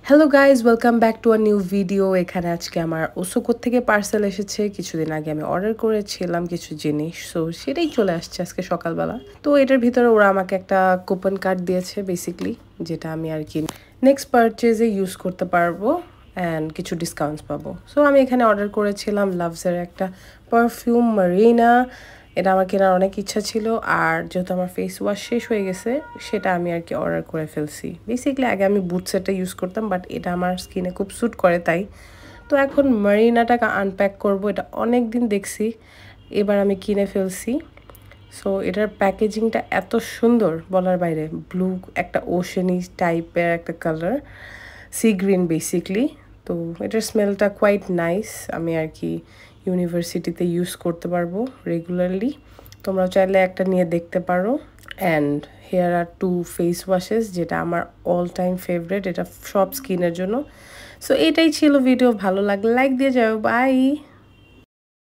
Hello guys welcome back to a new video. এখানে আজকে আমার ওসোকোর থেকে পার্সেল এসেছে। কিছুদিন আগে আমি অর্ডার করেছিলাম কিছু জিনিস, সো সেটাই চলে আসছে আজকে সকালবেলা। তো এটার ভিতরে ওরা আমাকে একটা কুপন কার্ড দিয়েছে বেসিকলি, যেটা আমি আর কি নেক্সট পারচেজে ইউজ করতে পারবো অ্যান্ড কিছু ডিসকাউন্টস পাবো। সো আমি এখানে অর্ডার করেছিলাম লাভসের একটা পারফিউম মারিনা। এটা আমার কেনার অনেক ইচ্ছা ছিল, আর যেহেতু আমার ফেস ওয়াশ শেষ হয়ে গেছে সেটা আমি আর কি অর্ডার করে ফেলছি। বেসিক্যালি আগে আমি বুটসেটটা ইউজ করতাম, বাট এটা আমার স্কিনে খুব স্যুট করে তাই। তো এখন মারিনাটাকে আনপ্যাক করব, এটা অনেক দিন দেখছি, এবার আমি কিনে ফেলছি। সো এটার প্যাকেজিংটা এত সুন্দর বলার বাইরে, ব্লু একটা ওশেনি টাইপের একটা কালার, সি গ্রিন বেসিকলি। তো এটার স্মেলটা কোয়াইট নাইস, আমি আর কি ইউনিভার্সিটিতে ইউজ করতে পারবো রেগুলারলি। তোমরা চাইলে একটা নিয়ে দেখতে পারো। And here are two face washes, যেটা আমার অল টাইম ফেভারেট, এটা সব স্কিনের জন্য। সো এটাই ছিল ভিডিও, ভালো লাগলে লাইক দিয়ে যাও, বাই।